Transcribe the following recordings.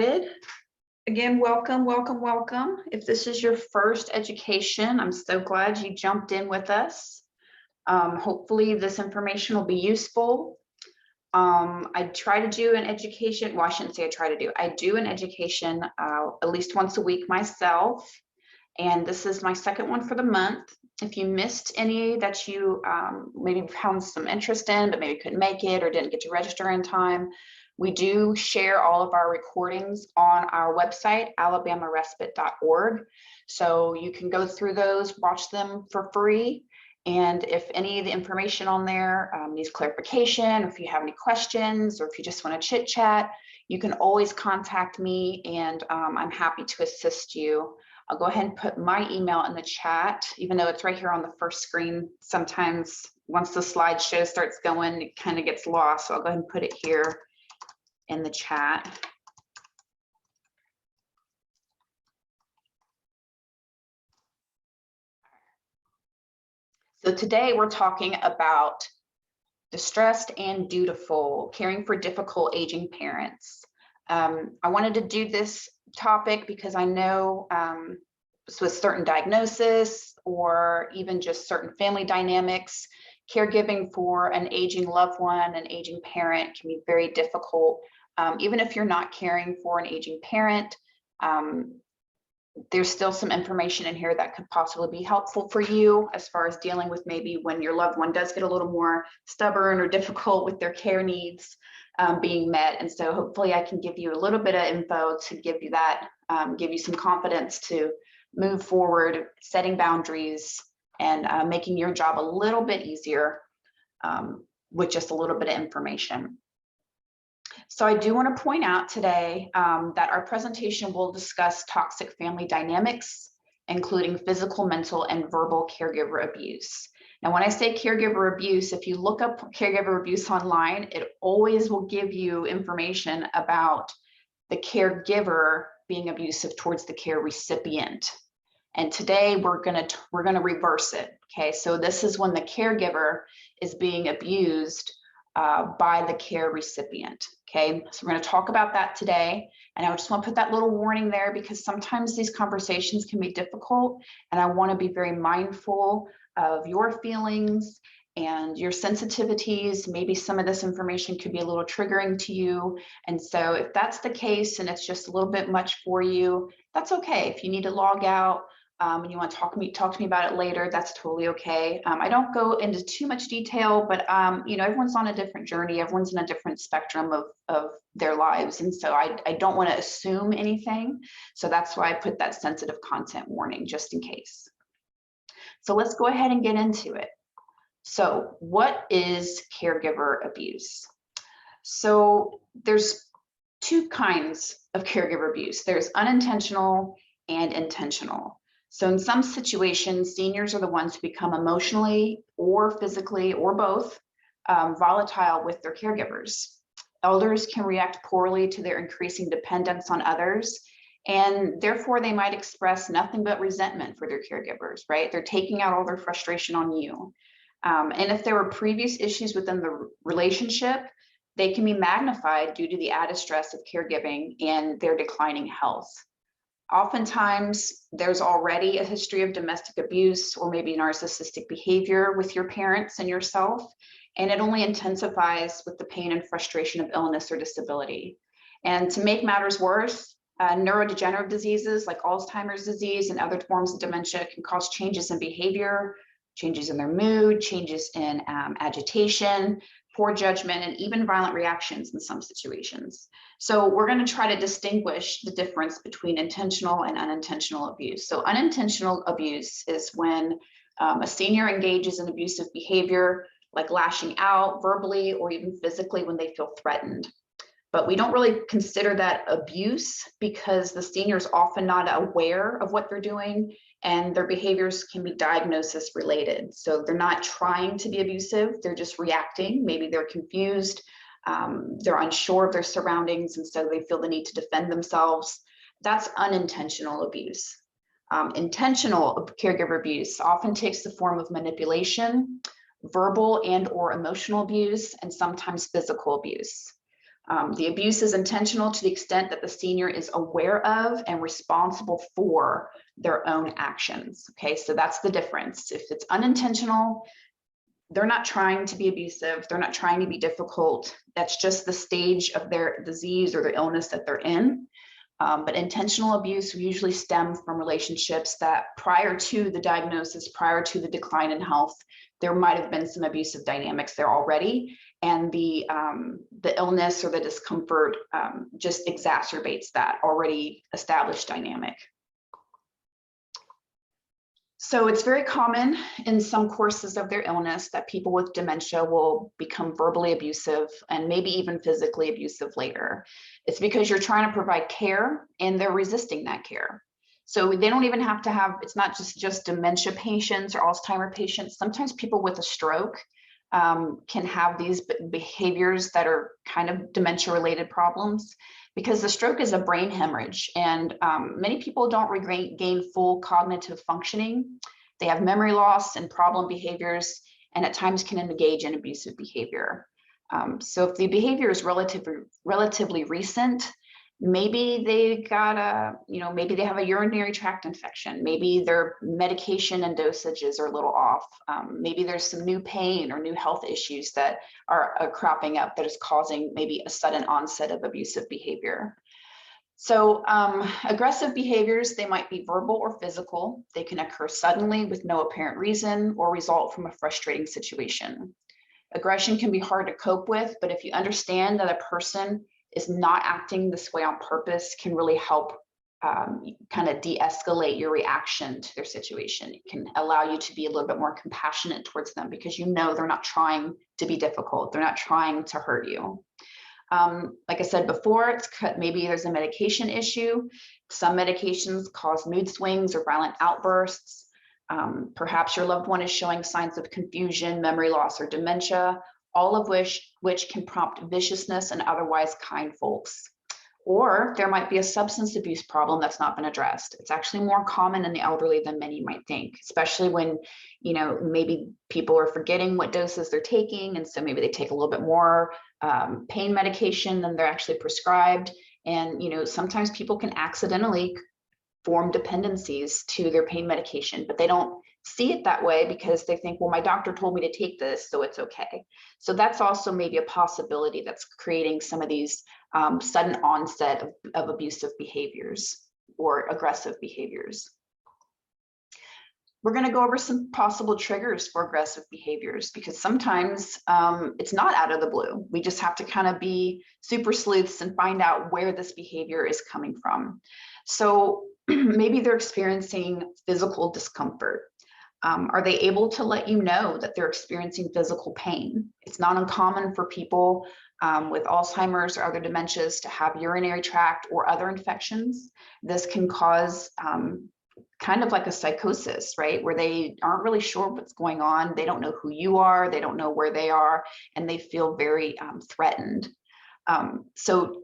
started. Again, welcome, welcome, welcome. If this is your first education, I'm so glad you jumped in with us. Hopefully this information will be useful. I try to do an education, well, I shouldn't say I try to do, I do an education at least once a week myself. And this is my second one for the month. If you missed any that you maybe found some interest in, but maybe couldn't make it or didn't get to register in time, we do share all of our recordings on our website, alabamarespite.org. So you can go through those, watch them for free. And if any of the information on there needs clarification, or if you have any questions, or if you just want to chit chat, you can always contact me and I'm happy to assist you. I'll go ahead and put my email in the chat, even though it's right here on the first screen. Sometimes once the slideshow starts going, it kind of gets lost. So I'll go ahead and put it here in the chat. So today we're talking about distressed and dutiful, caring for difficult aging parents. I wanted to do this topic because I know with certain diagnosis or even just certain family dynamics, caregiving for an aging loved one, an aging parent can be very difficult. Even if you're not caring for an aging parent, there's still some information in here that could possibly be helpful for you as far as dealing with maybe when your loved one does get a little more stubborn or difficult with their care needs being met. And so hopefully I can give you a little bit of info to give you that, give you some confidence to move forward, setting boundaries and making your job a little bit easier with just a little bit of information. So I do want to point out today that our presentation will discuss toxic family dynamics, including physical, mental, and verbal caregiver abuse. Now, when I say caregiver abuse, if you look up caregiver abuse online, it always will give you information about the caregiver being abusive towards the care recipient. And today we're gonna reverse it. Okay, so this is when the caregiver is being abused by the care recipient. Okay, so we're going to talk about that today. And I just want to put that little warning there because sometimes these conversations can be difficult. And I want to be very mindful of your feelings and your sensitivities. Maybe some of this information could be a little triggering to you. And so if that's the case and it's just a little bit much for you, that's okay. If you need to log out, and you want to talk to me about it later, that's totally okay. I don't go into too much detail, but you know, everyone's on a different journey, everyone's in a different spectrum of their lives, and so I don't want to assume anything. So that's why I put that sensitive content warning just in case. So let's go ahead and get into it. So what is caregiver abuse? So there's two kinds of caregiver abuse. There's unintentional and intentional. So in some situations, seniors are the ones who become emotionally or physically or both volatile with their caregivers. Elders can react poorly to their increasing dependence on others, and therefore they might express nothing but resentment for their caregivers, right? They're taking out all their frustration on you. And if there were previous issues within the relationship, they can be magnified due to the added stress of caregiving and their declining health. Oftentimes, there's already a history of domestic abuse or maybe narcissistic behavior with your parents and yourself, and it only intensifies with the pain and frustration of illness or disability. And to make matters worse, neurodegenerative diseases like Alzheimer's disease and other forms of dementia can cause changes in behavior, changes in their mood, changes in agitation, poor judgment, and even violent reactions in some situations. So we're going to try to distinguish the difference between intentional and unintentional abuse. So unintentional abuse is when a senior engages in abusive behavior, like lashing out verbally or even physically when they feel threatened. But we don't really consider that abuse because the senior is often not aware of what they're doing and their behaviors can be diagnosis related. So they're not trying to be abusive, they're just reacting. Maybe they're confused, they're unsure of their surroundings, and so they feel the need to defend themselves. That's unintentional abuse. Intentional caregiver abuse often takes the form of manipulation, verbal and or emotional abuse, and sometimes physical abuse. The abuse is intentional to the extent that the senior is aware of and responsible for their own actions. Okay, so that's the difference. If it's unintentional, they're not trying to be abusive, they're not trying to be difficult. That's just the stage of their disease or the illness that they're in. But intentional abuse usually stem from relationships that prior to the diagnosis, prior to the decline in health, there might have been some abusive dynamics there already. And the illness or the discomfort just exacerbates that already established dynamic. So it's very common in some courses of their illness that people with dementia will become verbally abusive and maybe even physically abusive later. It's because you're trying to provide care and they're resisting that care. So they don't even have to have, it's not just dementia patients or Alzheimer patients. Sometimes people with a stroke can have these behaviors that are kind of dementia related problems, because the stroke is a brain hemorrhage, and many people don't regain full cognitive functioning. They have memory loss and problem behaviors, and at times can engage in abusive behavior. So if the behavior is relatively recent, maybe they got maybe they have a urinary tract infection. Maybe their medication and dosages are a little off. Maybe there's some new pain or new health issues that are cropping up that is causing maybe a sudden onset of abusive behavior. So aggressive behaviors, they might be verbal or physical. They can occur suddenly with no apparent reason or result from a frustrating situation. Aggression can be hard to cope with, but if you understand that a person is not acting this way on purpose, can really help kind of de-escalate your reaction to their situation. It can allow you to be a little bit more compassionate towards them because you know they're not trying to be difficult. They're not trying to hurt you. Like I said before, maybe there's a medication issue. Some medications cause mood swings or violent outbursts. Perhaps your loved one is showing signs of confusion, memory loss, or dementia, all of which can prompt viciousness and otherwise kind folks. Or there might be a substance abuse problem that's not been addressed. It's actually more common in the elderly than many might think, especially when, maybe people are forgetting what doses they're taking. And so maybe they take a little bit more pain medication than they're actually prescribed. And, sometimes people can accidentally form dependencies to their pain medication, but they don't see it that way because they think, well, my doctor told me to take this, so it's okay. So that's also maybe a possibility that's creating some of these sudden onset of abusive behaviors or aggressive behaviors. We're going to go over some possible triggers for aggressive behaviors, because sometimes it's not out of the blue. We just have to kind of be super sleuths and find out where this behavior is coming from. So maybe they're experiencing physical discomfort. Are they able to let you know that they're experiencing physical pain? It's not uncommon for people with Alzheimer's or other dementias to have urinary tract or other infections. This can cause kind of like a psychosis, right? Where they aren't really sure what's going on. They don't know who you are. They don't know where they are, and they feel very threatened. So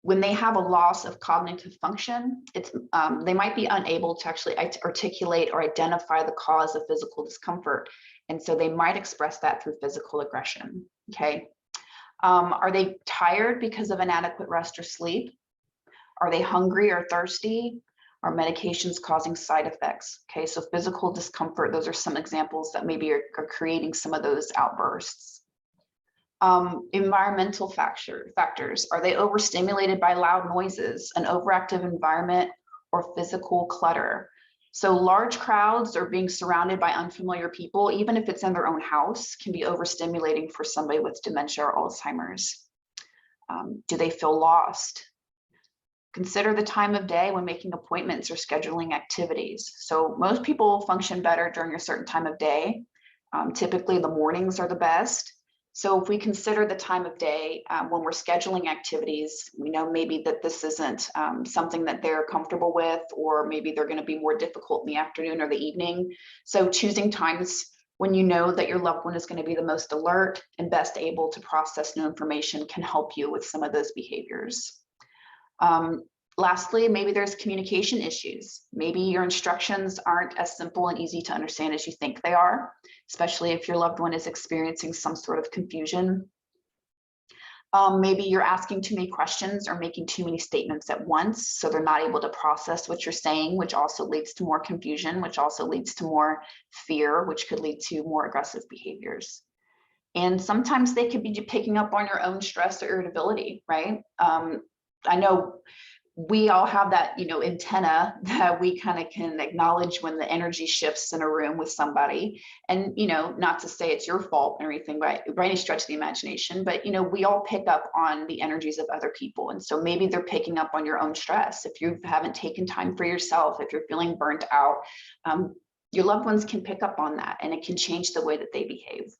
when they have a loss of cognitive function, they might be unable to actually articulate or identify the cause of physical discomfort. And so they might express that through physical aggression, okay? Are they tired because of inadequate rest or sleep? Are they hungry or thirsty? Are medications causing side effects? Okay, so physical discomfort, those are some examples that maybe are creating some of those outbursts. Environmental factors. Are they overstimulated by loud noises, an overactive environment, or physical clutter? So large crowds or being surrounded by unfamiliar people, even if it's in their own house, can be overstimulating for somebody with dementia or Alzheimer's. Do they feel lost? Consider the time of day when making appointments or scheduling activities. So most people function better during a certain time of day. Typically the mornings are the best. So if we consider the time of day when we're scheduling activities, we know maybe that this isn't something that they're comfortable with, or maybe they're going to be more difficult in the afternoon or the evening. So choosing times when you know that your loved one is going to be the most alert and best able to process new information can help you with some of those behaviors. Lastly, maybe there's communication issues. Maybe your instructions aren't as simple and easy to understand as you think they are, especially if your loved one is experiencing some sort of confusion. Maybe you're asking too many questions or making too many statements at once, so they're not able to process what you're saying, which also leads to more confusion, which also leads to more fear, which could lead to more aggressive behaviors. And sometimes they could be picking up on your own stress or irritability, right? I know we all have that, antenna that we kind of can acknowledge when the energy shifts in a room with somebody. And, not to say it's your fault or anything by any stretch of the imagination, but, we all pick up on the energies of other people. And so maybe they're picking up on your own stress. If you haven't taken time for yourself, if you're feeling burnt out, your loved ones can pick up on that, and it can change the way that they behave.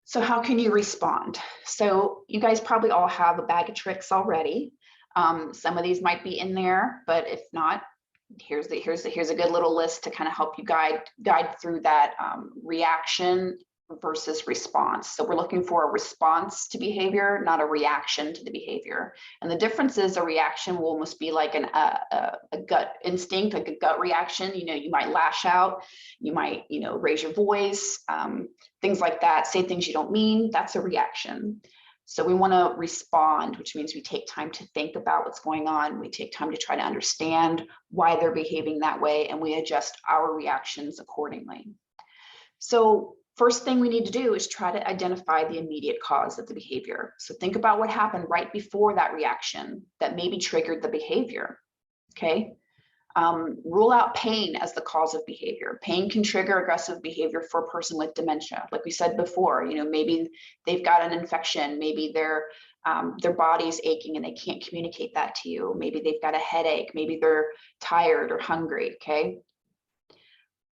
So how can you respond? So you guys probably all have a bag of tricks already. Some of these might be in there, but if not, here's a good little list to kind of help you guide through that reaction versus response. So we're looking for a response to behavior, not a reaction to the behavior. And the difference is a reaction will almost be like a gut instinct, like a gut reaction. You might lash out, you might, raise your voice, things like that, say things you don't mean. That's a reaction. So we want to respond, which means we take time to think about what's going on. We take time to try to understand why they're behaving that way, and we adjust our reactions accordingly. So first thing we need to do is try to identify the immediate cause of the behavior. So think about what happened right before that reaction that maybe triggered the behavior, okay? Rule out pain as the cause of behavior. Pain can trigger aggressive behavior for a person with dementia. Like we said before, maybe they've got an infection, maybe their body's aching and they can't communicate that to you. Maybe they've got a headache, maybe they're tired or hungry, okay?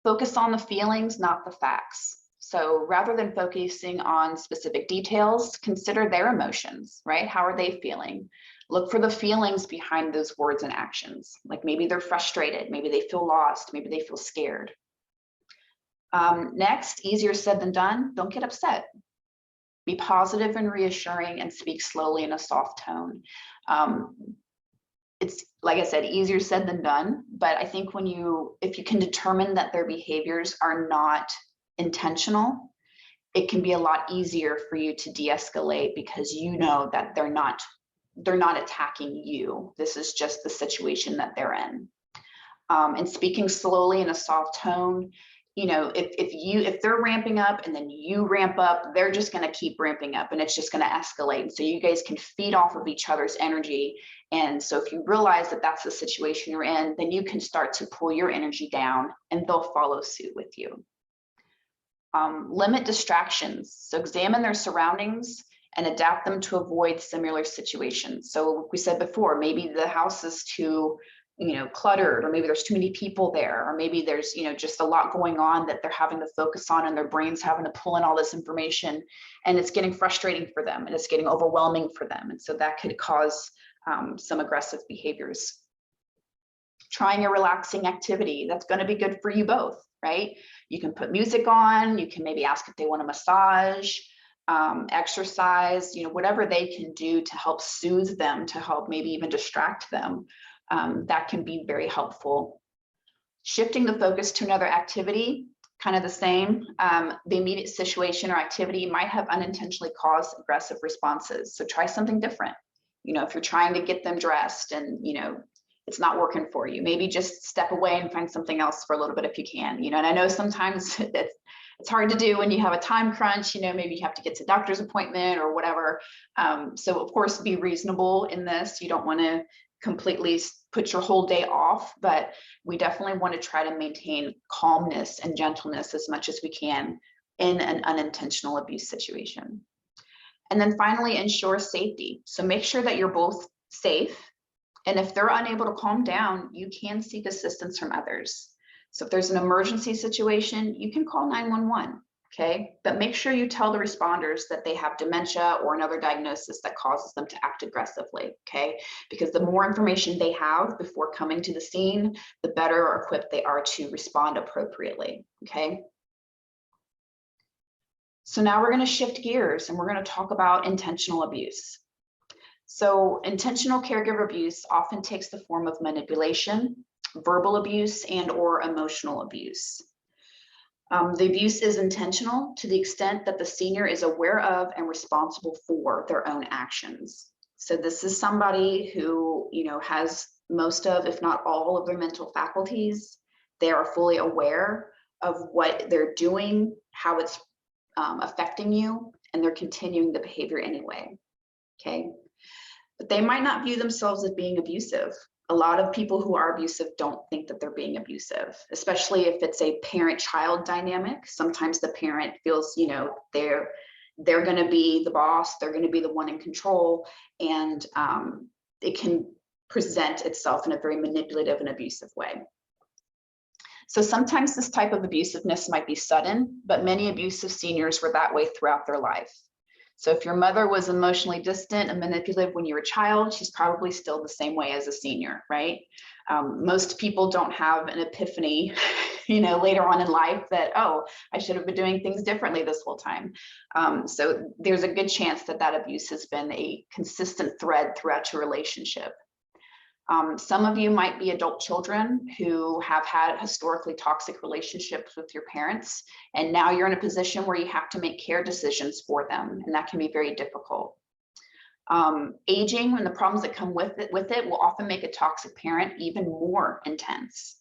Focus on the feelings, not the facts. So rather than focusing on specific details, consider their emotions, right? How are they feeling? Look for the feelings behind those words and actions. Like maybe they're frustrated, maybe they feel lost, maybe they feel scared. Next, easier said than done, don't get upset. Be positive and reassuring and speak slowly in a soft tone. It's, like I said, easier said than done, but I think if you can determine that their behaviors are not intentional, it can be a lot easier for you to de-escalate because you know that they're not attacking you. This is just the situation that they're in. And speaking slowly in a soft tone, if they're ramping up and then you ramp up, they're just going to keep ramping up and it's just going to escalate. So you guys can feed off of each other's energy. And so if you realize that that's the situation you're in, then you can start to pull your energy down and they'll follow suit with you. Limit distractions. So examine their surroundings and adapt them to avoid similar situations. So like we said before, maybe the house is too, cluttered, or maybe there's too many people there, or maybe there's, just a lot going on that they're having to focus on and their brain's having to pull in all this information and it's getting frustrating for them and it's getting overwhelming for them. And so that could cause some aggressive behaviors. Trying a relaxing activity that's going to be good for you both, right? You can put music on, you can maybe ask if they want a massage, exercise, whatever they can do to help soothe them, to help maybe even distract them. That can be very helpful. Shifting the focus to another activity, kind of the same. The immediate situation or activity might have unintentionally caused aggressive responses. So try something different. If you're trying to get them dressed and, it's not working for you, maybe just step away and find something else for a little bit if you can, and I know sometimes it's hard to do when you have a time crunch, maybe you have to get to a doctor's appointment or whatever. So of course, be reasonable in this. You don't want to completely put your whole day off, but we definitely want to try to maintain calmness and gentleness as much as we can in an unintentional abuse situation. And then finally, ensure safety. So make sure that you're both safe. And if they're unable to calm down, you can seek assistance from others. So if there's an emergency situation, you can call 911, okay? But make sure you tell the responders that they have dementia or another diagnosis that causes them to act aggressively, okay? Because the more information they have before coming to the scene, the better equipped they are to respond appropriately, okay? So now we're going to shift gears and we're going to talk about intentional abuse. So intentional caregiver abuse often takes the form of manipulation, verbal abuse, and or emotional abuse. The abuse is intentional to the extent that the senior is aware of and responsible for their own actions. So this is somebody who, has most of, if not all of their mental faculties. They are fully aware of what they're doing, how it's affecting you, and they're continuing the behavior anyway, okay? But they might not view themselves as being abusive. A lot of people who are abusive don't think that they're being abusive, especially if it's a parent-child dynamic. Sometimes the parent feels, they're going to be the boss, they're going to be the one in control, and it can present itself in a very manipulative and abusive way. So sometimes this type of abusiveness might be sudden, but many abusive seniors were that way throughout their life. So if your mother was emotionally distant and manipulative when you were a child, she's probably still the same way as a senior, right? Most people don't have an epiphany, later on in life that, oh, I should have been doing things differently this whole time. So there's a good chance that that abuse has been a consistent thread throughout your relationship. Some of you might be adult children who have had historically toxic relationships with your parents, and now you're in a position where you have to make care decisions for them, and that can be very difficult. Aging and the problems that come with it will often make a toxic parent even more intense.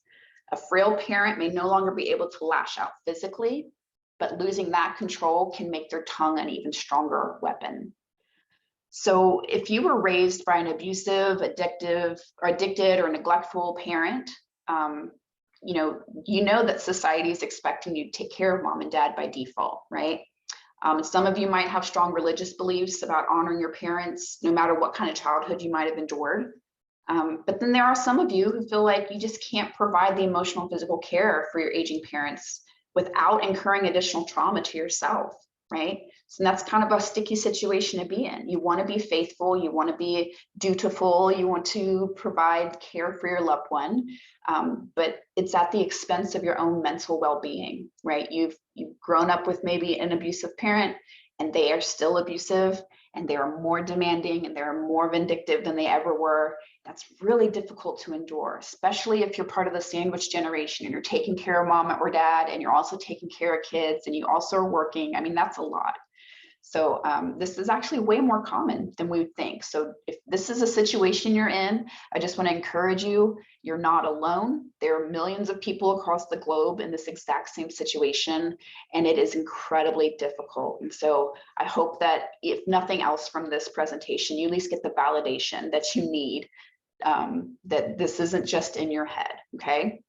A frail parent may no longer be able to lash out physically, but losing that control can make their tongue an even stronger weapon. So if you were raised by an abusive, addicted or neglectful parent, you know that society is expecting you to take care of mom and dad by default, right? Some of you might have strong religious beliefs about honoring your parents, no matter what kind of childhood you might have endured. But then there are some of you who feel like you just can't provide the emotional and physical care for your aging parents without incurring additional trauma to yourself, right? So that's kind of a sticky situation to be in. You want to be faithful, you want to be dutiful, you want to provide care for your loved one, but it's at the expense of your own mental well-being, right? You've grown up with maybe an abusive parent, and they are still abusive, and they are more demanding, and they're more vindictive than they ever were. That's really difficult to endure, especially if you're part of the sandwich generation and you're taking care of mom or dad, and you're also taking care of kids, and you also are working. I mean, that's a lot. So this is actually way more common than we would think. So if this is a situation you're in, I just want to encourage you, you're not alone. There are millions of people across the globe in this exact same situation, and it is incredibly difficult. And so I hope that if nothing else from this presentation, you at least get the validation that you need, that this isn't just in your head, okay?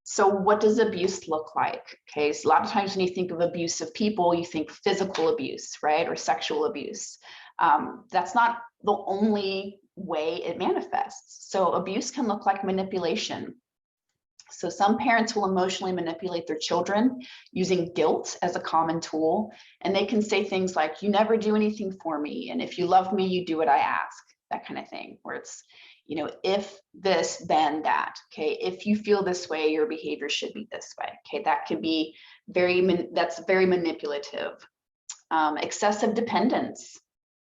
So what does abuse look like? Okay, so a lot of times when you think of abusive people, you think physical abuse, right? Or sexual abuse. That's not the only way it manifests. So abuse can look like manipulation. So some parents will emotionally manipulate their children using guilt as a common tool. And they can say things like, you never do anything for me. And if you love me, you do what I ask, that kind of thing, where it's, if this, then that, okay? If you feel this way, your behavior should be this way, okay? That could be that's very manipulative. Excessive dependence,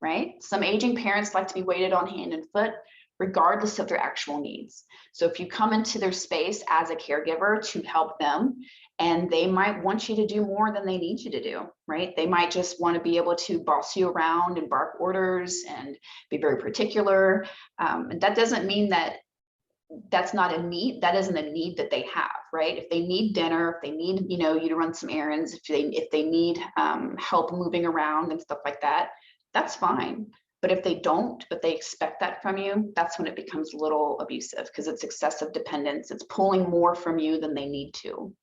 right? Some aging parents like to be waited on hand and foot, regardless of their actual needs. So if you come into their space as a caregiver to help them, and they might want you to do more than they need you to do, right? They might just want to be able to boss you around and bark orders and be very particular. And that doesn't mean that that's not a need. That isn't a need that they have, right? If they need dinner, if they need, you to run some errands, if they need help moving around and stuff like that, that's fine. But if they don't, but they expect that from you, that's when it becomes a little abusive, because it's excessive dependence. It's pulling more from you than they need to.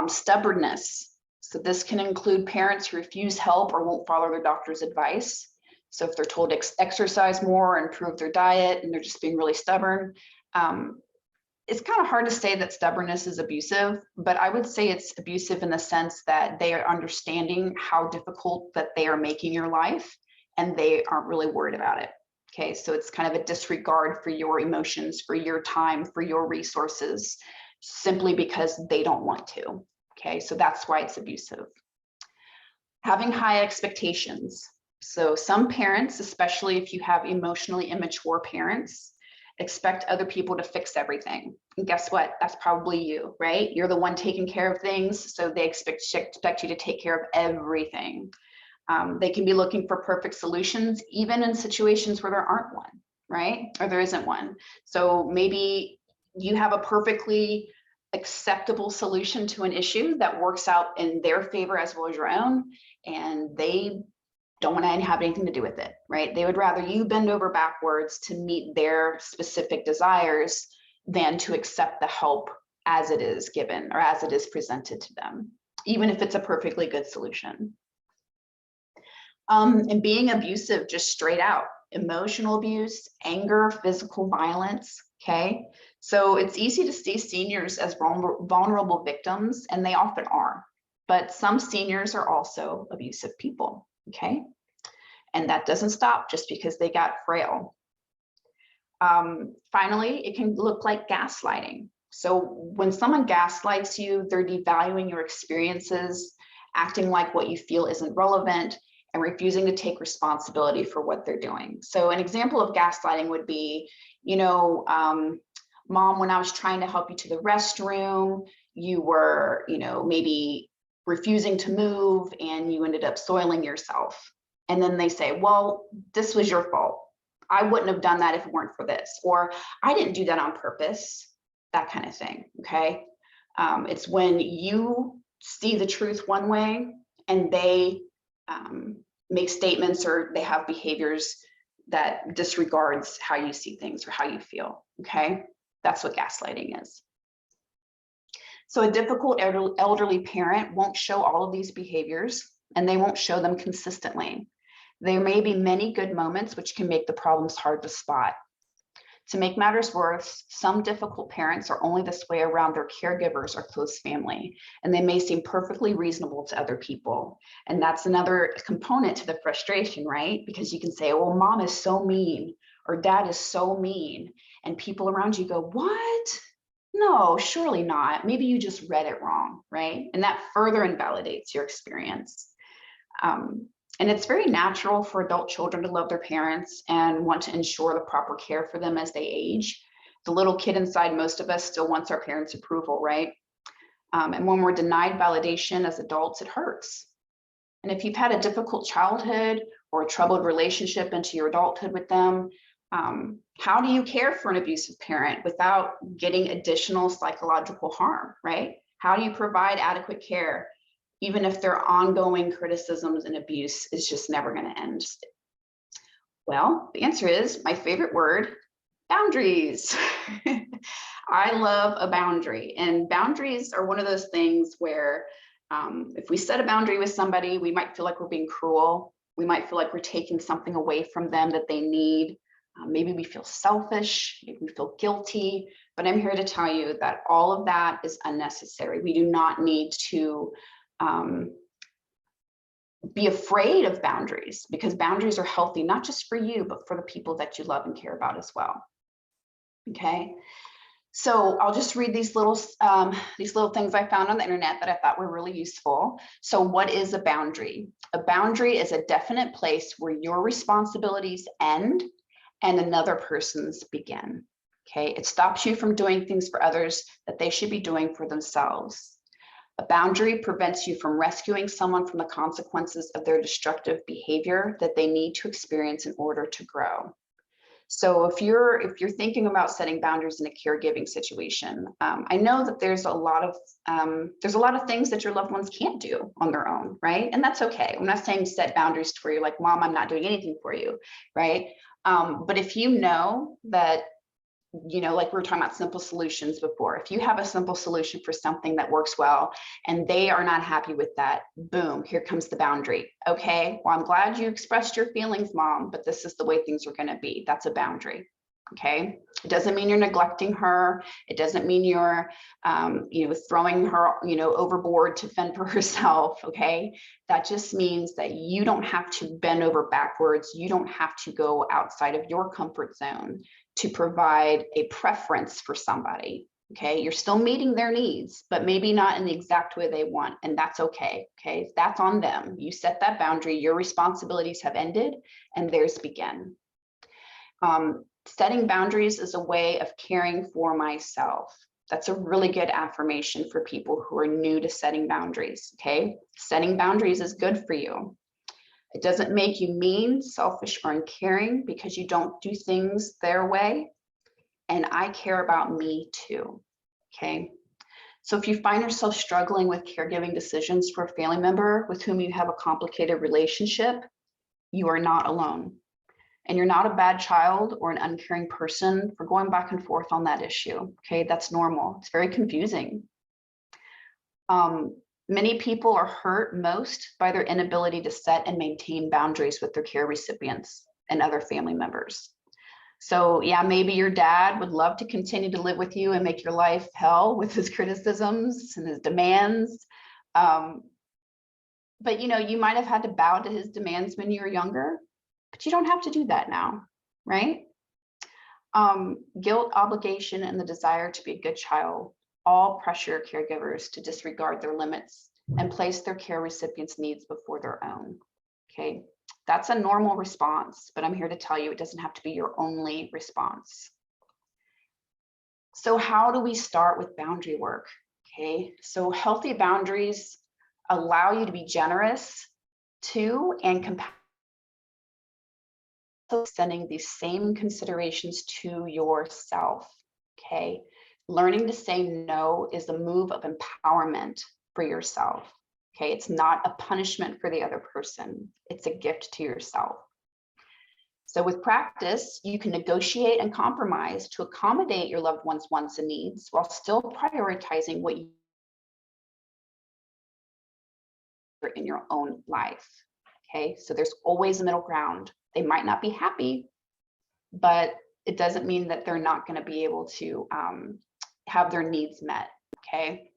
Stubbornness. So this can include parents who refuse help or won't follow their doctor's advice. So if they're told to exercise more or improve their diet, and they're just being really stubborn, it's kind of hard to say that stubbornness is abusive, but I would say it's abusive in the sense that they are understanding how difficult that they are making your life, and they aren't really worried about it. Okay, so it's kind of a disregard for your emotions, for your time, for your resources, simply because they don't want to. Okay, so that's why it's abusive. Having high expectations. So some parents, especially if you have emotionally immature parents, expect other people to fix everything. And guess what? That's probably you, right? You're the one taking care of things, so they expect you to take care of everything. They can be looking for perfect solutions, even in situations where there aren't one, right? Or there isn't one. So maybe you have a perfectly acceptable solution to an issue that works out in their favor as well as your own, and they don't want to have anything to do with it, right? They would rather you bend over backwards to meet their specific desires than to accept the help as it is given or as it is presented to them, even if it's a perfectly good solution. And being abusive, just straight out, emotional abuse, anger, physical violence, okay? So it's easy to see seniors as vulnerable victims, and they often are, but some seniors are also abusive people, okay? And that doesn't stop just because they got frail. Finally, it can look like gaslighting. So when someone gaslights you, they're devaluing your experiences, acting like what you feel isn't relevant, and refusing to take responsibility for what they're doing. So an example of gaslighting would be, you know, Mom, when I was trying to help you to the restroom, you were, you know, maybe refusing to move and you ended up soiling yourself. And then they say, well, this was your fault. I wouldn't have done that if it weren't for this, or I didn't do that on purpose, that kind of thing, okay? It's when you see the truth one way and they make statements or they have behaviors that disregards how you see things or how you feel, okay? That's what gaslighting is. So a difficult elderly parent won't show all of these behaviors, and they won't show them consistently. There may be many good moments which can make the problems hard to spot. To make matters worse, some difficult parents are only this way around their caregivers or close family, and they may seem perfectly reasonable to other people. And that's another component to the frustration, right? Because you can say, well, Mom is so mean, or Dad is so mean, and people around you go, what? No, surely not. Maybe you just read it wrong, right? And that further invalidates your experience. And it's very natural for adult children to love their parents and want to ensure the proper care for them as they age. The little kid inside most of us still wants our parents' approval, right? And when we're denied validation as adults, it hurts. And if you've had a difficult childhood or a troubled relationship into your adulthood with them, how do you care for an abusive parent without getting additional psychological harm, right? How do you provide adequate care, even if their ongoing criticisms and abuse is just never going to end? Well, the answer is my favorite word, boundaries. I love a boundary, and boundaries are one of those things where if we set a boundary with somebody, we might feel like we're being cruel. We might feel like we're taking something away from them that they need. Maybe we feel selfish, maybe we feel guilty, but I'm here to tell you that all of that is unnecessary. We do not need to be afraid of boundaries, because boundaries are healthy, not just for you, but for the people that you love and care about as well. Okay, so I'll just read these little things I found on the internet that I thought were really useful. So what is a boundary? A boundary is a definite place where your responsibilities end and another person's begin. Okay, it stops you from doing things for others that they should be doing for themselves. A boundary prevents you from rescuing someone from the consequences of their destructive behavior that they need to experience in order to grow. So if you're thinking about setting boundaries in a caregiving situation, I know that there's a lot of things that your loved ones can't do on their own, right? And that's okay. I'm not saying set boundaries to where you're like, Mom, I'm not doing anything for you, right? But if you know that, you know, like we were talking about simple solutions before, if you have a simple solution for something that works well and they are not happy with that, boom, here comes the boundary. Okay, well, I'm glad you expressed your feelings, Mom, but this is the way things are going to be. That's a boundary. Okay, it doesn't mean you're neglecting her. It doesn't mean you're throwing her overboard to fend for herself. Okay, that just means that you don't have to bend over backwards. You don't have to go outside of your comfort zone to provide a preference for somebody. Okay, you're still meeting their needs, but maybe not in the exact way they want, and that's okay. Okay, that's on them. You set that boundary. Your responsibilities have ended and theirs begin. Setting boundaries is a way of caring for myself. That's a really good affirmation for people who are new to setting boundaries, okay? Setting boundaries is good for you. It doesn't make you mean, selfish, or uncaring because you don't do things their way. And I care about me too, okay? So if you find yourself struggling with caregiving decisions for a family member with whom you have a complicated relationship, you are not alone. And you're not a bad child or an uncaring person for going back and forth on that issue, okay? That's normal. It's very confusing. Many people are hurt most by their inability to set and maintain boundaries with their care recipients and other family members. So yeah, maybe your dad would love to continue to live with you and make your life hell with his criticisms and his demands. But you know, you might have had to bow to his demands when you were younger, but you don't have to do that now, right? Guilt, obligation, and the desire to be a good child all pressure caregivers to disregard their limits and place their care recipients' needs before their own, okay? That's a normal response, but I'm here to tell you it doesn't have to be your only response. So how do we start with boundary work? Okay, so healthy boundaries allow you to be generous to and compassionate, sending these same considerations to yourself, okay? Learning to say no is a move of empowerment for yourself. Okay, it's not a punishment for the other person. It's a gift to yourself. So with practice, you can negotiate and compromise to accommodate your loved one's wants and needs while still prioritizing what you're in your own life. Okay, so there's always a middle ground. They might not be happy, but it doesn't mean that they're not going to be able to have their needs met. Okay.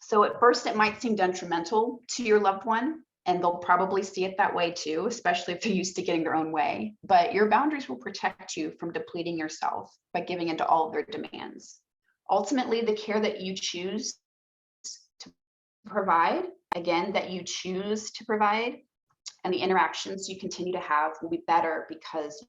So at first it might seem detrimental to your loved one, and they'll probably see it that way too, especially if they're used to getting their own way. But your boundaries will protect you from depleting yourself by giving into all of their demands. Ultimately, the care that you choose to provide, again, that you choose to provide, and the interactions you continue to have will be better because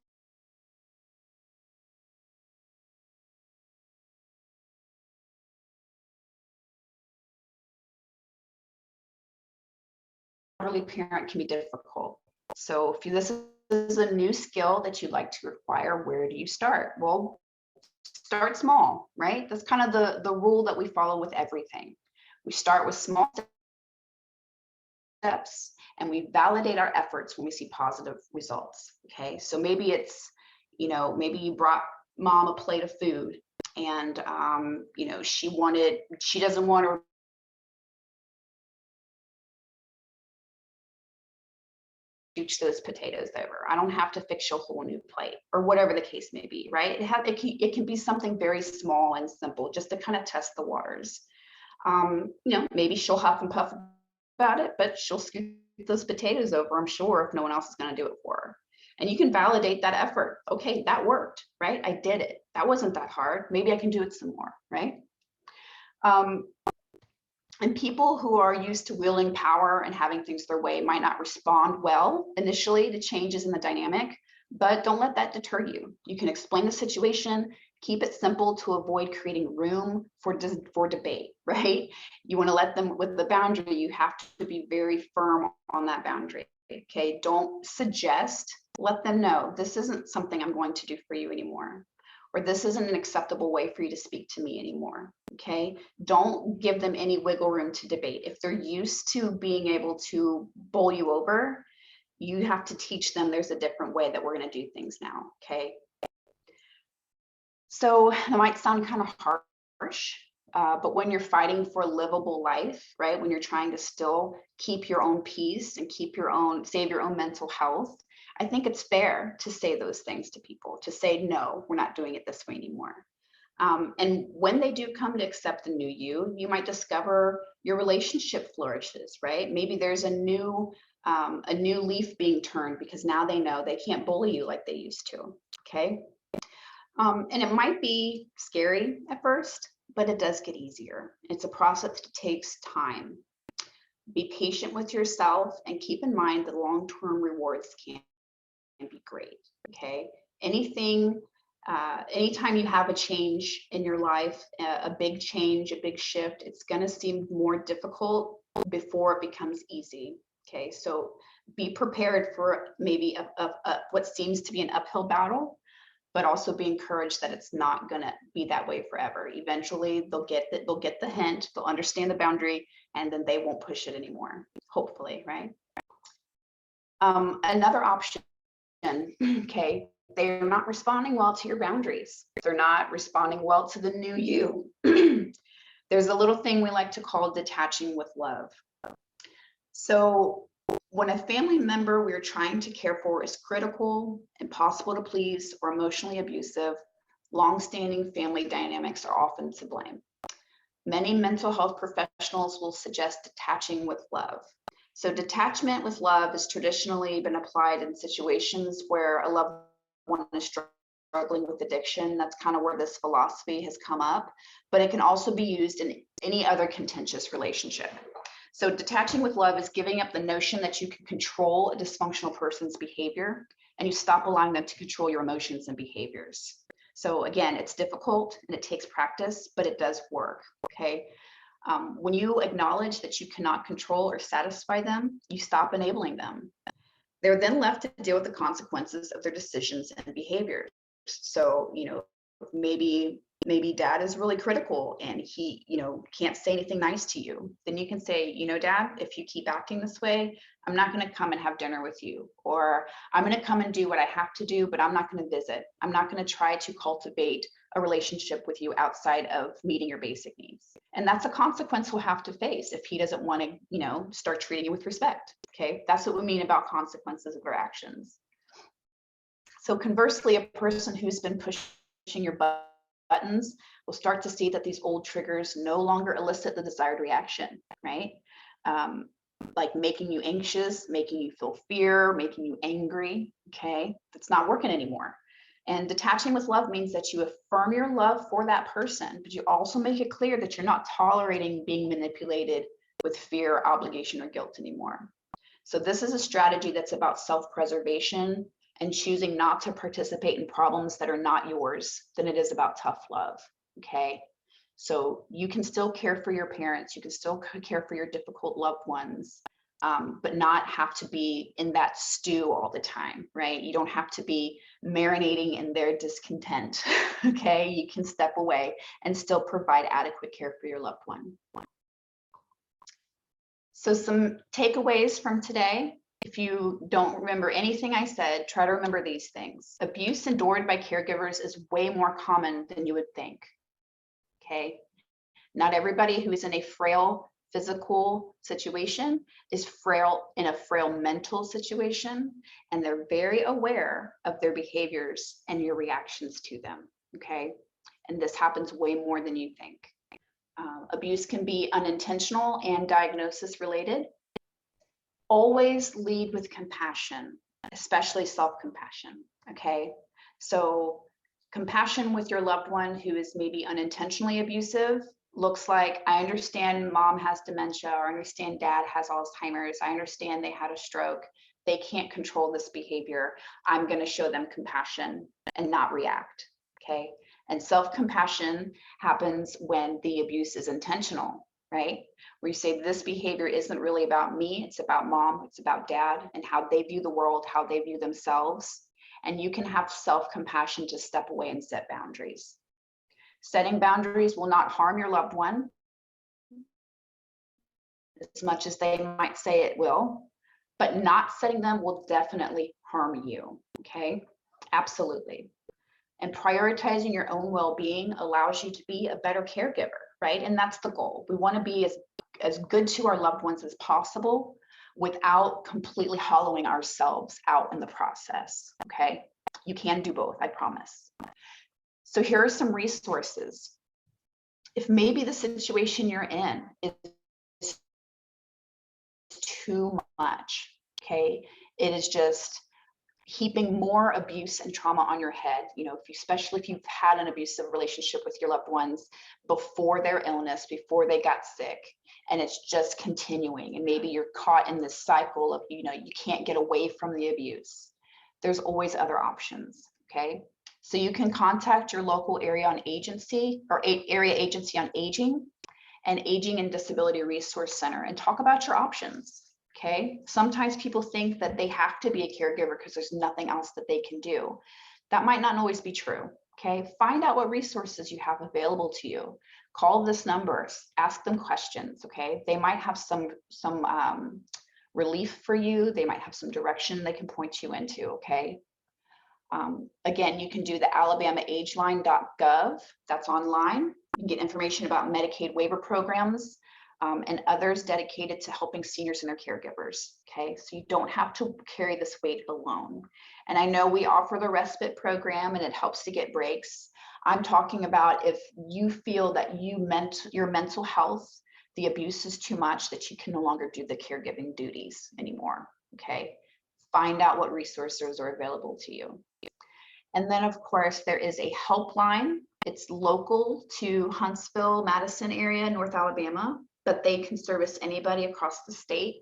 elderly parent can be difficult. So if this is a new skill that you'd like to acquire, where do you start? Well, start small, right? That's kind of the rule that we follow with everything. We start with small steps and we validate our efforts when we see positive results. Okay, so maybe it's, you know, maybe you brought mom a plate of food and you know, she doesn't want to scooch those potatoes over. I don't have to fix you a whole new plate or whatever the case may be, right? It can be something very small and simple just to kind of test the waters. You know, maybe she'll huff and puff about it, but she'll scoot those potatoes over, I'm sure, if no one else is going to do it for her. And you can validate that effort. Okay, that worked, right? I did it. That wasn't that hard. Maybe I can do it some more, right? And people who are used to wielding power and having things their way might not respond well initially to changes in the dynamic, but don't let that deter you. You can explain the situation, keep it simple to avoid creating room for debate, right? You want to let them, with the boundary, you have to be very firm on that boundary, okay? Don't suggest, let them know, this isn't something I'm going to do for you anymore, or this isn't an acceptable way for you to speak to me anymore, okay? Don't give them any wiggle room to debate. If they're used to being able to bowl you over, you have to teach them there's a different way that we're gonna do things now, okay? So that might sound kind of harsh, but when you're fighting for a livable life, right? When you're trying to still keep your own peace and save your own mental health, I think it's fair to say those things to people, to say, no, we're not doing it this way anymore. And when they do come to accept the new you might discover your relationship flourishes, right? Maybe there's a new leaf being turned because now they know they can't bully you like they used to, okay? And it might be scary at first, but it does get easier. It's a process that takes time. Be patient with yourself and keep in mind the long-term rewards can be great. Okay. Anything, anytime you have a change in your life, a big change, a big shift, it's going to seem more difficult before it becomes easy. Okay. So be prepared for maybe what seems to be an uphill battle, but also be encouraged that it's not going to be that way forever. Eventually they'll get the hint, they'll understand the boundary, and then they won't push it anymore, hopefully, right? Another option, okay, they're not responding well to your boundaries. They're not responding well to the new you. There's a little thing we like to call detaching with love. So when a family member we're trying to care for is critical, impossible to please, or emotionally abusive, long-standing family dynamics are often to blame. Many mental health professionals will suggest detaching with love. So detachment with love has traditionally been applied in situations where a loved one is struggling with addiction. That's kind of where this philosophy has come up, but it can also be used in any other contentious relationship. So detaching with love is giving up the notion that you can control a dysfunctional person's behavior, and you stop allowing them to control your emotions and behaviors. So again, it's difficult and it takes practice, but it does work, okay? When you acknowledge that you cannot control or satisfy them, you stop enabling them. They're then left to deal with the consequences of their decisions and behaviors. So, you know, maybe dad is really critical and he, you know, can't say anything nice to you. Then you can say, you know, dad, if you keep acting this way, I'm not going to come and have dinner with you, or I'm going to come and do what I have to do, but I'm not going to visit. I'm not going to try to cultivate a relationship with you outside of meeting your basic needs. And that's a consequence we'll have to face if he doesn't want to, you know, start treating you with respect. Okay. That's what we mean about consequences of our actions. So conversely, a person who's been pushing your buttons will start to see that these old triggers no longer elicit the desired reaction, right? Like making you anxious, making you feel fear, making you angry, okay? That's not working anymore. And detaching with love means that you affirm your love for that person, but you also make it clear that you're not tolerating being manipulated with fear, obligation, or guilt anymore. So this is a strategy that's about self-preservation and choosing not to participate in problems that are not yours than it is about tough love, okay? So you can still care for your parents, you can still care for your difficult loved ones, but not have to be in that stew all the time, right? You don't have to be marinating in their discontent, okay? You can step away and still provide adequate care for your loved one. So some takeaways from today. If you don't remember anything I said, try to remember these things. Abuse endured by caregivers is way more common than you would think, okay? Not everybody who is in a frail physical situation is frail in a frail mental situation, and they're very aware of their behaviors and your reactions to them, okay? And this happens way more than you think. Abuse can be unintentional and diagnosis related. Always lead with compassion, especially self-compassion, okay? So compassion with your loved one who is maybe unintentionally abusive looks like, I understand mom has dementia, or I understand dad has Alzheimer's, I understand they had a stroke, they can't control this behavior, I'm going to show them compassion and not react, okay? And self-compassion happens when the abuse is intentional, right? Where you say, this behavior isn't really about me, it's about mom, it's about dad, and how they view the world, how they view themselves. And you can have self-compassion to step away and set boundaries. Setting boundaries will not harm your loved one as much as they might say it will, but not setting them will definitely harm you, okay? Absolutely. And prioritizing your own well-being allows you to be a better caregiver, right? And that's the goal. We want to be as good to our loved ones as possible without completely hollowing ourselves out in the process, okay? You can do both, I promise. So here are some resources. If maybe the situation you're in is too much, okay? It is just heaping more abuse and trauma on your head, you know, especially if you've had an abusive relationship with your loved ones before their illness, before they got sick, and it's just continuing, and maybe you're caught in this cycle of, you know, you can't get away from the abuse. there's always other options, okay? So you can contact your local area on agency or area agency on aging and Aging and Disability Resource Center and talk about your options, okay? Sometimes people think that they have to be a caregiver because there's nothing else that they can do. That might not always be true, okay? Find out what resources you have available to you. Call this number, ask them questions, okay? They might have some relief for you. They might have some direction they can point you into, okay? Again, you can do the alabamaageline.gov. That's online. You can get information about Medicaid waiver programs and others dedicated to helping seniors and their caregivers. Okay, so you don't have to carry this weight alone. And I know we offer the Respite program and it helps to get breaks. I'm talking about if you feel that your mental health, the abuse is too much, that you can no longer do the caregiving duties anymore. Okay, find out what resources are available to you. And then of course there is a helpline. It's local to Huntsville, Madison area, North Alabama, but they can service anybody across the state.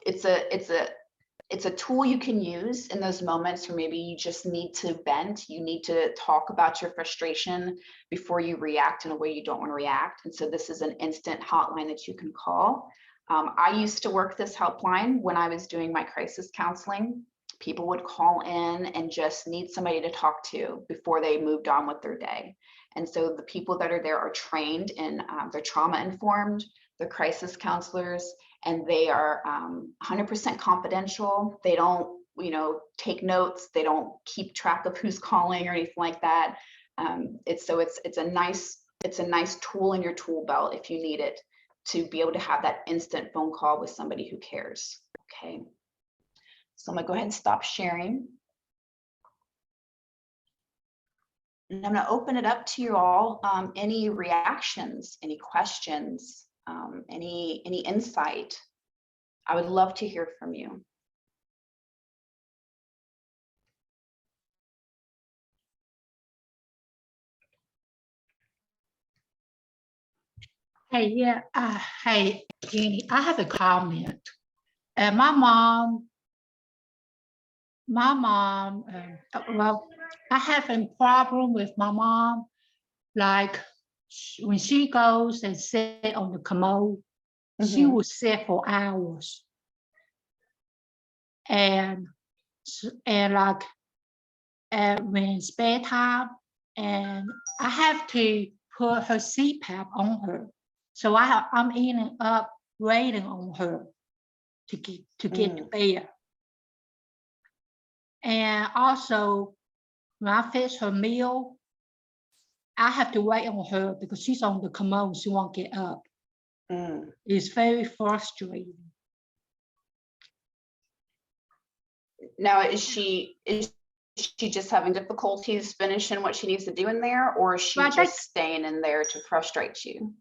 It's a tool you can use in those moments where maybe you just need to vent, you need to talk about your frustration before you react in a way you don't want to react. And so this is an instant hotline that you can call. I used to work this helpline when I was doing my crisis counseling. People would call in and just need somebody to talk to before they moved on with their day. And so the people that are there are trained in, they're trauma informed, they're crisis counselors, and they are 100% confidential. They don't, take notes. They don't keep track of who's calling or anything like that. It's a nice tool in your tool belt if you need it to be able to have that instant phone call with somebody who cares. Okay. So I'm gonna go ahead and stop sharing. And I'm gonna open it up to you all. Any reactions, any questions, any insight? I would love to hear from you. Hey, yeah, hey, Jenny, I have a comment. My mom, well, I have a problem with my mom. Like when she goes and sit on the commode, she will sit for hours. And like when it's bedtime, and I have to put her CPAP on her. So I'm ending up waiting on her to get to bed. And also, when I fix her meal, I have to wait on her because she's on the commode. She won't get up. It's very frustrating. Now, is she just having difficulties finishing what she needs to do in there, or is she just staying in there to frustrate you?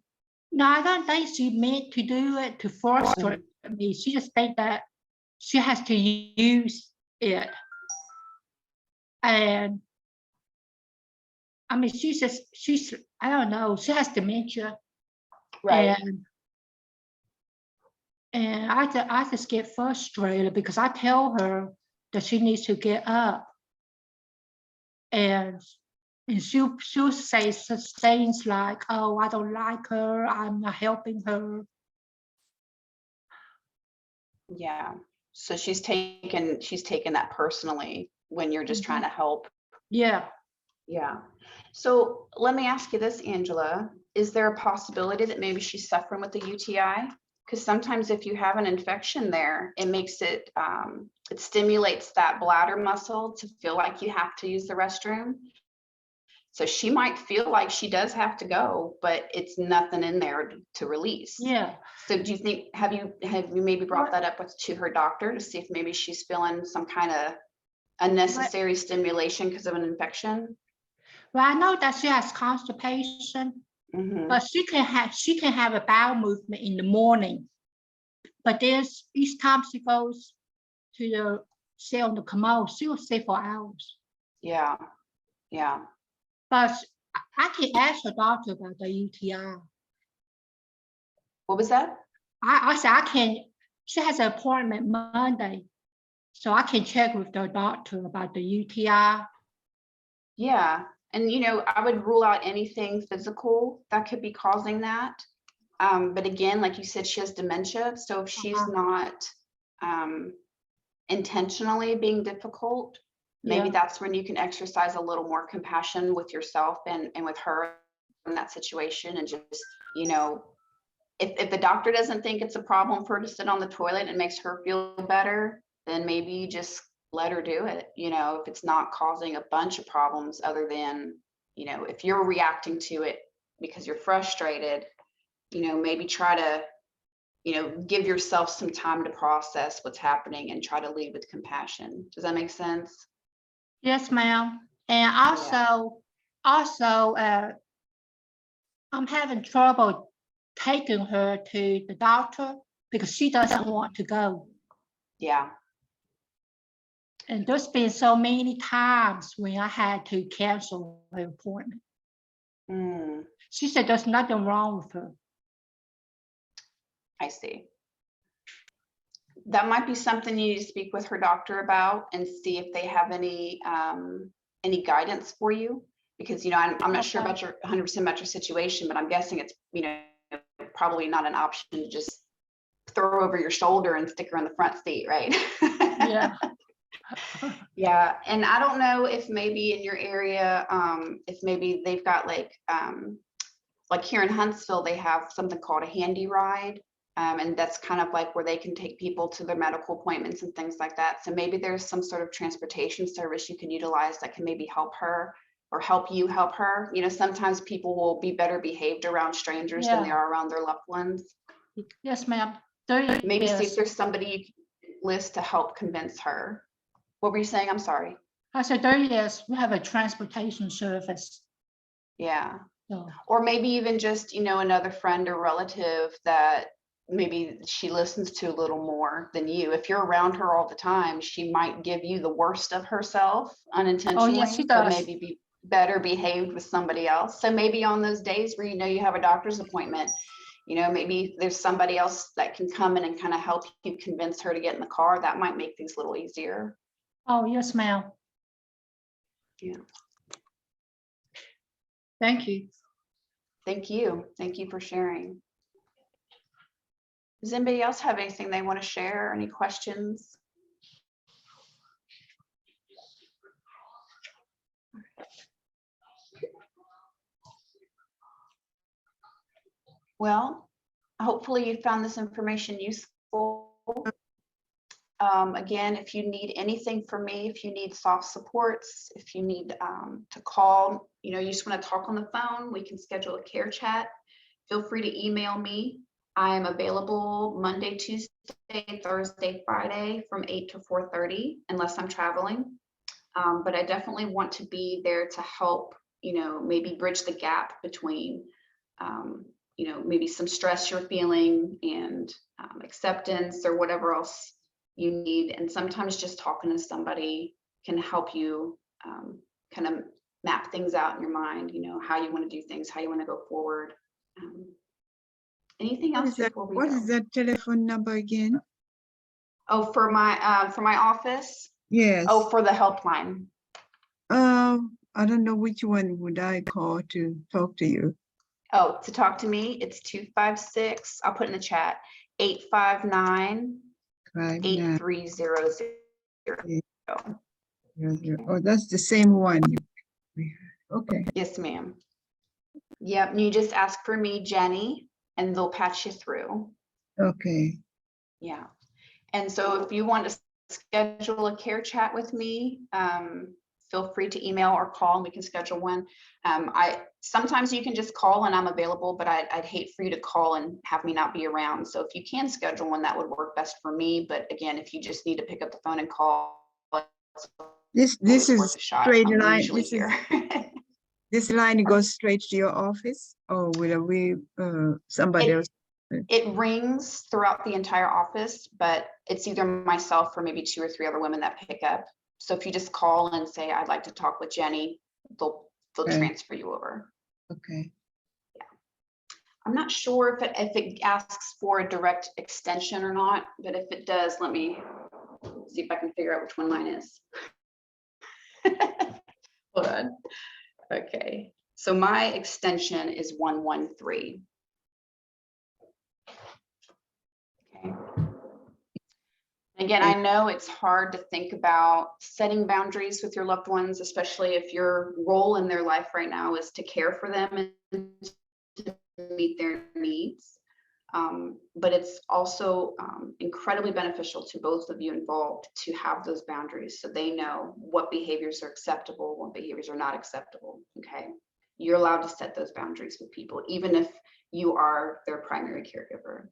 No, I don't think she meant to do it to frustrate me. She just thinks that she has to use it. And I mean, she's, I don't know, she has dementia. Right. And I just get frustrated because I tell her that she needs to get up. And she'll say such things like, oh, I don't like her, I'm not helping her. Yeah. So she's taken that personally when you're just trying to help. Yeah. Yeah. So let me ask you this, Angela. Is there a possibility that maybe she's suffering with the UTI? Because sometimes if you have an infection there, it makes it, it stimulates that bladder muscle to feel like you have to use the restroom. So she might feel like she does have to go, but it's nothing in there to release. Yeah. So do you think, have you maybe brought that up to her doctor to see if maybe she's feeling some kind of unnecessary stimulation because of an infection? Well, I know that she has constipation, but she can have a bowel movement in the morning. But there's each time she goes to sit on the commode, she will sit for hours. Yeah. Yeah. But I can ask her doctor about the UTI. What was that? I said I can. She has an appointment Monday, So I can check with the doctor about the UTI. Yeah. And, you know, I would rule out anything physical that could be causing that. But again, like you said, she has dementia. So if she's not intentionally being difficult, maybe Yeah. that's when you can exercise a little more compassion with yourself and with her in that situation. And just, you know, if the doctor doesn't think it's a problem for her to sit on the toilet and it makes her feel better, then maybe just let her do it. You know, if it's not causing a bunch of problems other than, you know, if you're reacting to it because you're frustrated, you know, maybe try to, you know, give yourself some time to process what's happening and try to lead with compassion. Does that make sense? Yes, ma'am. And also, I'm having trouble taking her to the doctor because she doesn't want to go. Yeah. And there's been so many times when I had to cancel her appointment. She said there's nothing wrong with her. I see. That might be something you need to speak with her doctor about and see if they have any guidance for you. Because, you know, I'm not sure about your 100% about your situation, but I'm guessing it's, you know, probably not an option to just throw over your shoulder and stick her in the front seat, right? Yeah. Yeah. And I don't know if maybe in your area, if maybe they've got like here in Huntsville, they have something called a handy ride. And that's kind of like where they can take people to their medical appointments and things like that. So maybe there's some sort of transportation service you can utilize that can maybe help her or help you help her. You know, sometimes people will be better behaved around strangers than they are around their loved ones. Yes, ma'am. Maybe see if there's somebody you can list to help convince her. What were you saying? I'm sorry. I said, yes, we have a transportation service. Yeah. So. Or maybe even just, you know, another friend or relative that maybe she listens to a little more than you. If you're around her all the time, she might give you the worst of herself unintentionally, oh, yes, she does. but maybe be better behaved with somebody else. So maybe on those days where you know you have a doctor's appointment, you know, maybe there's somebody else that can come in and kind of help you convince her to get in the car. That might make things a little easier. Oh, yes, ma'am. Yeah. Thank you. Thank you. Thank you for sharing. Does anybody else have anything they want to share? Any questions? Well, hopefully you found this information useful. Again, if you need anything from me, if you need soft supports, if you need to call, you know, you just want to talk on the phone, we can schedule a care chat. Feel free to email me. I am available Monday, Tuesday, Thursday, Friday from 8 to 4:30, unless I'm traveling. But I definitely want to be there to help, you know, maybe bridge the gap between, you know, maybe some stress you're feeling and acceptance or whatever else you need. And sometimes just talking to somebody can help you kind of map things out in your mind, you know, how you want to do things, how you want to go forward. Anything else before we go? What is that telephone number again? Oh, for my office? Yes. Oh, for the helpline. I don't know which one would I call to talk to you. Oh, to talk to me, it's 256. I'll put in the chat 859 8300. Oh, that's the same one. Okay. Yes, ma'am. Yep. And you just ask for me, Jenny, and they'll patch you through. Okay. Yeah. And so if you want to schedule a care chat with me, feel free to email or call and we can schedule one. Sometimes you can just call and I'm available, but I'd hate for you to call and have me not be around. So if you can schedule one, that would work best for me. But again, if you just need to pick up the phone and call, this is straight line. This line goes straight to your office, or will we somebody else? It rings throughout the entire office, but it's either myself or maybe 2 or 3 other women that pick up. So if you just call and say, I'd like to talk with Jenny, they'll transfer you over. Okay. Yeah. I'm not sure if it asks for a direct extension or not, but if it does, let me see if I can figure out which one mine is. Hold on. Okay, so my extension is 113. Okay. Again, I know it's hard to think about setting boundaries with your loved ones, especially if your role in their life right now is to care for them and to meet their needs. But it's also incredibly beneficial to both of you involved to have those boundaries so they know what behaviors are acceptable, what behaviors are not acceptable, okay? You're allowed to set those boundaries with people, even if you are their primary caregiver.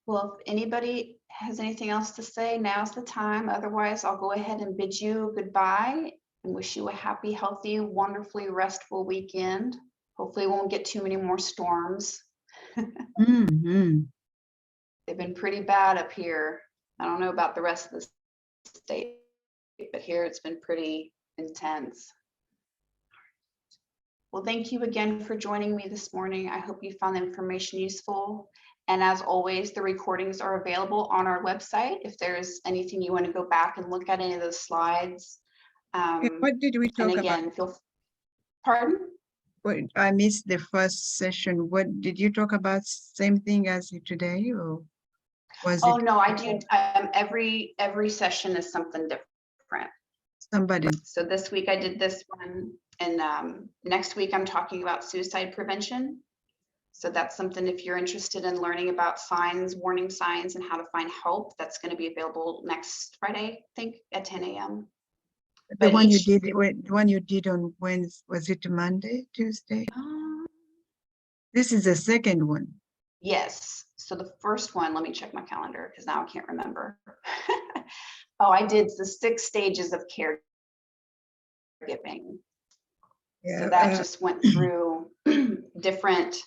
Well, if anybody has anything else to say, now's the time. Otherwise, I'll go ahead and bid you goodbye and wish you a happy, healthy, wonderfully restful weekend. Hopefully, we won't get too many more storms. Mm-hmm. They've been pretty bad up here. I don't know about the rest of the state, but here it's been pretty intense. Well, thank you again for joining me this morning. I hope you found the information useful. And as always, the recordings are available on our website. If there's anything you want to go back and look at any of those slides. What did we talk again, about? Pardon? What, I missed the first session. What did you talk about? Same thing as today, or was it? Oh no, I do. Every session is something different. Somebody. So this week I did this one, and next week I'm talking about suicide prevention. So that's something, if you're interested in learning about signs, warning signs, and how to find help, that's going to be available next Friday, I think, at 10 a.m. The one you did, the one you did on Wednesday, was it Monday, Tuesday? This is the second one. Yes. So the first one, let me check my calendar because now I can't remember. Oh, I did the 6 stages of caregiving. Yeah, so that just went through different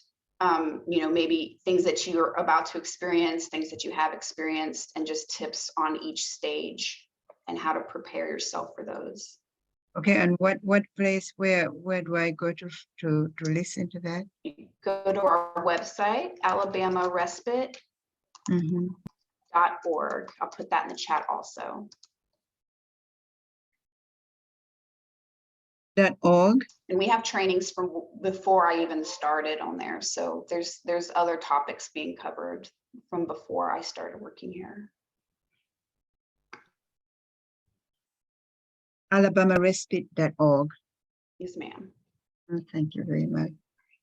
maybe things that you're about to experience, things that you have experienced, and just tips on each stage and how to prepare yourself for those. Okay, and what place, where do I go to listen to that? You go to our website, Alabama Respite. .org. I'll put that in the chat also. .org. And we have trainings from before I even started on there. So there's other topics being covered from before I started working here. AlabamaRespite.org. Yes, ma'am. Oh, thank you very much.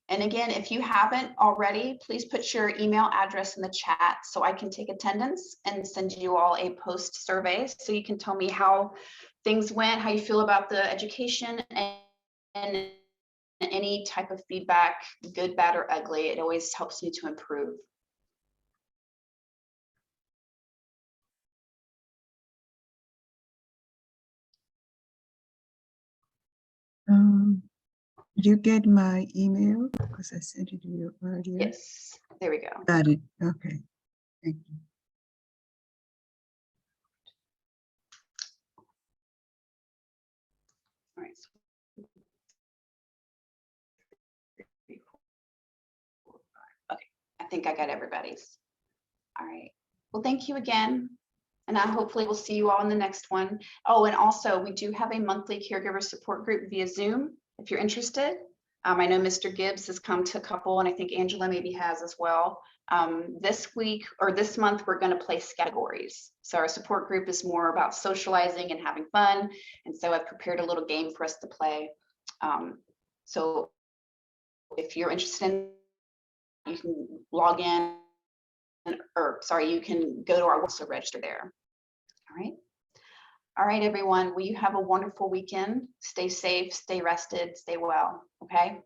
And again, if you haven't already, please put your email address in the chat so I can take attendance and send you all a post survey so you can tell me how things went, how you feel about the education, and any type of feedback, good, bad, or ugly. It always helps me to improve. Did you get my email? Because I sent it to you earlier. Yes, there we go. Got it. Okay. Thank you. All right. Okay, I think I got everybody's. All right. Well, thank you again. And I hopefully will see you all in the next one. Oh, and also we do have a monthly caregiver support group via Zoom if you're interested. I know Mr. Gibbs has come to a couple, and I think Angela maybe has as well. This week or this month, we're going to place categories. So our support group is more about socializing and having fun. And so I've prepared a little game for us to play. So if you're interested in, you can log in, or sorry, you can go to our website, register there. All right. All right, everyone. Well, you have a wonderful weekend. Stay safe, stay rested, stay well. Okay.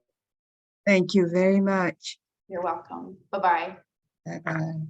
Thank you very much. You're welcome. Bye-bye. Bye-bye.